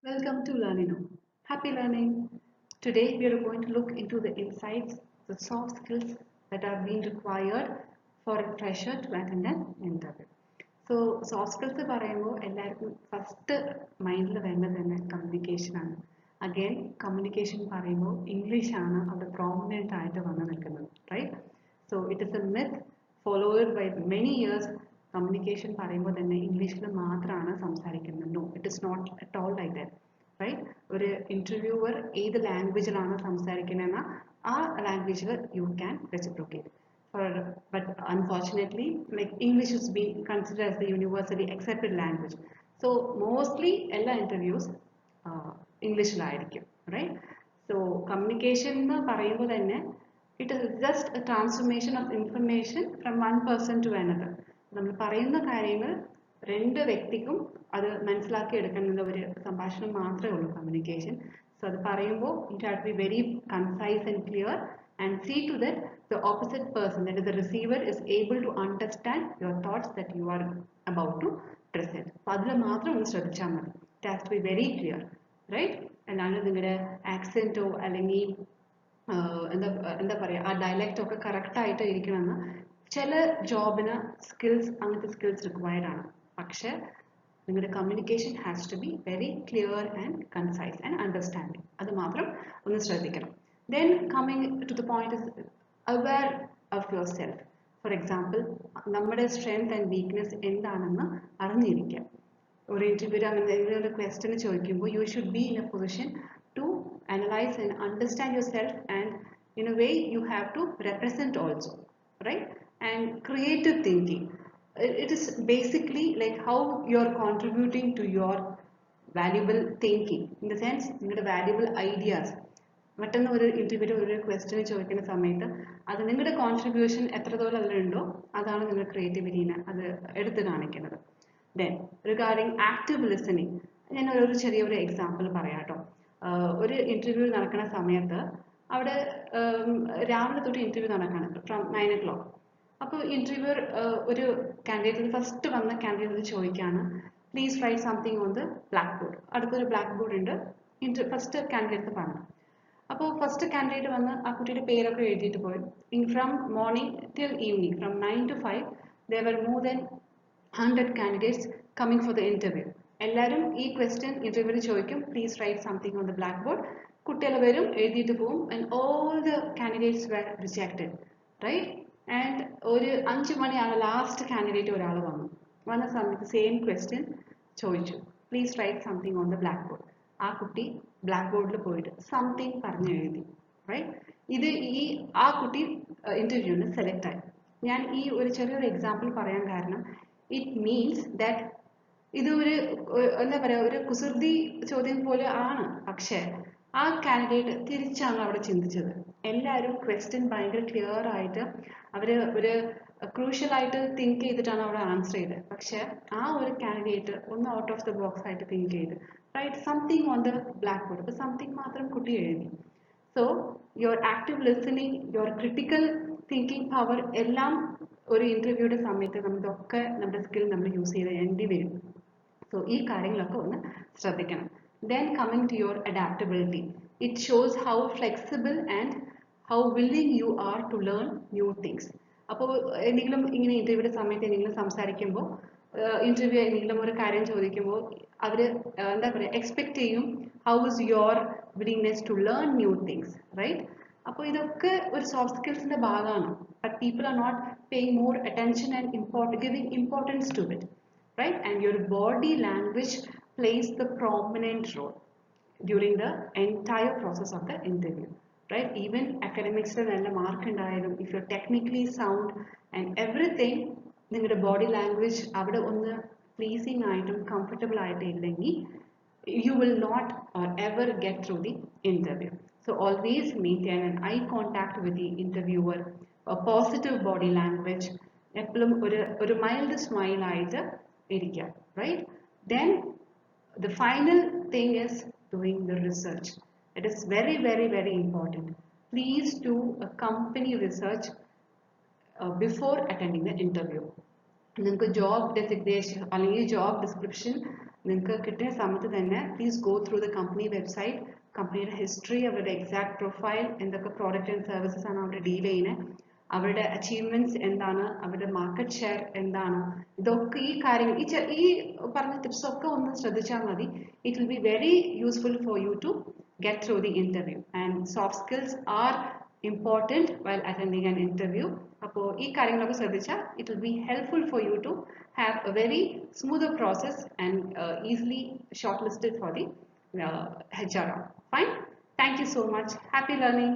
Welcome to Learning. Happy learning. Today we are going to look into the insights, the soft skills that are being required for a fresher to attend an interview. So soft skills പറയുമ്പോൾ എല്ലാവർക്കും first മൈൻഡിൽ വേണ്ടത് തന്നെ communication ആണ്. Again communication പറയുമ്പോൾ English ആണ് അവിടെ prominent ആയിട്ട് വന്നു നിൽക്കുന്നത്, right? So it is a myth followed by many years. Communication പറയുമ്പോൾ തന്നെ ഇംഗ്ലീഷിൽ മാത്രമാണ് സംസാരിക്കുന്നത്. No, it is not at all like that, right? ഒരു ഇന്റർവ്യൂവർ ഏത് ലാംഗ്വേജിലാണ് സംസാരിക്കുന്നതെന്ന് ആ ലാംഗ്വേജിൽ you can reciprocate. But unfortunately, like English is being considered as the universally accepted language. So mostly എല്ലാ interviews ഇംഗ്ലീഷിലായിരിക്കും, right? So communication എന്ന് പറയുമ്പോൾ തന്നെ it is just a transformation of information from one person to another. നമ്മൾ പറയുന്ന കാര്യങ്ങൾ രണ്ട് വ്യക്തിക്കും അത് മനസ്സിലാക്കി എടുക്കാനുള്ള ഒരു സംഭാഷണം മാത്രമേ ഉള്ളൂ കമ്മ്യൂണിക്കേഷൻ. സോ അത് പറയുമ്പോൾ it have to be very concise and clear and see to that the opposite person, that is the receiver, is able to understand your thoughts that you are about to present. So adile mathram ഒന്ന് ശ്രദ്ധിച്ചാൽ മതി. It has to be very clear, right? അല്ലാണ്ട് നിങ്ങളുടെ ആക്സെന്റോ അല്ലെങ്കിൽ എന്താ പറയുക ആ dialect ഒക്കെ കറക്റ്റ് ആയിട്ട് ഇരിക്കണമെന്ന് ചില ജോബിന് അങ്ങനത്തെ സ്കിൽസ് റിക്വയർഡ് ആണ്. പക്ഷെ നിങ്ങളുടെ communication has to be very clear and concise and understanding. അത് മാത്രം ഒന്ന് ശ്രദ്ധിക്കണം. Then coming to the point is aware of yourself. For example, നമ്മുടെ strength and weakness എന്താണെന്ന് അറിഞ്ഞിരിക്കുക. ഒരു ഇന്റർവ്യൂ അങ്ങനെ ഒരു ക്വസ്റ്റ്യൻ ചോദിക്കുമ്പോൾ you should be in a position to analyze and understand yourself, and in a way you have to represent also, right? And creative thinking, it is basically like how you are contributing to your valuable thinking, in the sense നിങ്ങളുടെ valuable ideas. മറ്റൊന്ന് ഒരു ഇന്റർവ്യൂവിൽ ഒരു question ചോദിക്കുന്ന സമയത്ത് അത് നിങ്ങളുടെ contribution എത്രത്തോളം അതിലുണ്ടോ അതാണ് നിങ്ങൾ ക്രിയേറ്റിവിറ്റീനെ അത് എടുത്തു കാണിക്കുന്നത്. ദെൻ റിഗാർഡിങ് ആക്റ്റീവ് ലിസണിങ്, ഞാൻ ഒരു ചെറിയൊരു എക്സാമ്പിൾ പറയാം കേട്ടോ. ഒരു ഇന്റർവ്യൂ നടക്കുന്ന സമയത്ത് അവിടെ രാവിലെ തൊട്ട് ഇന്റർവ്യൂ നടക്കുകയാണ് ഫ്രം 9 o'clock. അപ്പോൾ ഇന്റർവ്യൂവർ ഒരു കാൻഡിഡേറ്റ് ഫസ്റ്റ് വന്ന കാൻഡിഡേറ്റ് ചോദിക്കുകയാണ്, please write something on the black board. അടുത്തൊരു ബ്ലാക്ക് ബോർഡ് ഉണ്ട്. ഫസ്റ്റ് കാൻഡിഡേറ്റ് പറഞ്ഞു. അപ്പോൾ ഫസ്റ്റ് കാൻഡിഡേറ്റ് വന്ന് ആ കുട്ടിയുടെ പേരൊക്കെ എഴുതിയിട്ട് പോയി. From morning till evening, from 9 to 5 there were more than 100 candidates coming for the interview. എല്ലാവരും ഈ ക്വസ്റ്റ്യൻ ഇന്റർവ്യൂവിൽ ചോദിക്കും, please write something on the black board. കുട്ടികൾ വരും, എഴുതിയിട്ട് പോകും. And all the candidates were rejected, right? And ഒരു 5 മണിയാണ് ലാസ്റ്റ് കാൻഡിഡേറ്റ് ഒരാൾ വന്ന സമയത്ത് സെയിം ക്വസ്റ്റ്യൻ ചോദിച്ചു, please write something on the black board. ആ കുട്ടി ബ്ലാക്ക് ബോർഡിൽ പോയിട്ട് സംതിങ് പറഞ്ഞു എഴുതി, റൈറ്റ്? ആ കുട്ടി ഇന്റർവ്യൂവിന് സെലക്ട് ആയി. ഞാൻ ഈ ഒരു ചെറിയൊരു എക്സാമ്പിൾ പറയാൻ കാരണം ഇറ്റ് മീൻസ് ദാറ്റ് ഇത് എന്താ പറയുക, ഒരു കുസൃതി ചോദ്യം പോലെ ആണ്. പക്ഷെ ആ കാൻഡിഡേറ്റ് തിരിച്ചാണ് അവിടെ ചിന്തിച്ചത്. എല്ലാവരും ക്വസ്റ്റ്യൻ ഭയങ്കര ക്ലിയർ ആയിട്ട് അവർ ഒരു ക്രൂഷ്യൽ ആയിട്ട് തിങ്ക് ചെയ്തിട്ടാണ് അവിടെ ആൻസർ ചെയ്തത്. പക്ഷെ ആ ഒരു കാൻഡിഡേറ്റ് ഒന്ന് ഔട്ട് ഓഫ് ദ ബോക്സ് ആയിട്ട് തിങ്ക് ചെയ്ത് write something on the black board. അപ്പോൾ സംതിങ് മാത്രം കുട്ടി എഴുതി. So your active listening, your critical thinking power എല്ലാം ഒരു ഇന്റർവ്യൂയുടെ സമയത്ത് നമുക്കൊക്കെ നമ്മുടെ സ്കിൽ നമ്മൾ യൂസ് ചെയ്യേണ്ടി വരും. സോ ഈ കാര്യങ്ങളൊക്കെ ഒന്ന് ശ്രദ്ധിക്കണം. Then coming to your adaptability, it shows how flexible and how willing you are to learn new things. അപ്പോൾ എന്തെങ്കിലും ഇങ്ങനെ ഇന്റർവ്യൂയുടെ സമയത്ത് എന്തെങ്കിലും സംസാരിക്കുമ്പോൾ ഇന്റർവ്യൂ എന്തെങ്കിലും ഒരു കാര്യം ചോദിക്കുമ്പോൾ അവർ എന്താ പറയുക എക്സ്പെക്ട് ചെയ്യും how is your willingness to learn new things, right? അപ്പോൾ ഇതൊക്കെ ഒരു സോഫ്റ്റ് സ്കിൽസിന്റെ ഭാഗമാണ്. But people are not paying more attention and giving importance to it, right? And your body language plays the prominent role during the entire process of the interview, right? Even academics നല്ല mark ഉണ്ടായാലും if you're technically sound and everything, നിങ്ങളുടെ body language അവിടെ ഒന്ന് pleasing ആയിട്ടും comfortable ആയിട്ടും ഇല്ലെങ്കിൽ you will not or ever get through the interview. So always maintain an eye contact with the interviewer, a positive body language, എപ്പോഴും ഒരു mild smile ആയിട്ട് ഇരിക്കുക, right? Then the final thing is doing the research. It is very, very, very important. Please do a company research before attending the interview. നിങ്ങൾക്ക് job designation അല്ലെങ്കിൽ job description നിങ്ങൾക്ക് കിട്ടിയ സമയത്ത് തന്നെ please go through the company website, കമ്പനിയുടെ history, അവരുടെ exact profile, എന്തൊക്കെ product and services ആണ് അവർ ഡീൽ ചെയ്യുന്നത്, അവരുടെ അച്ചീവ്മെന്റ്സ് എന്താണ്, അവരുടെ മാർക്കറ്റ് ഷെയർ എന്താണ്, ഇതൊക്കെ ഈ കാര്യങ്ങൾ ഈ പറഞ്ഞ ടിപ്സ് ഒക്കെ ഒന്ന് ശ്രദ്ധിച്ചാൽ മതി. It will be very useful for you to get through the interview, and soft skills are important while attending an interview. അപ്പോൾ ഈ കാര്യങ്ങളൊക്കെ ശ്രദ്ധിച്ചാൽ it will be helpful for you to have a very smoother process and easily shortlisted for the HR round. Fine. Thank you so much. Happy learning.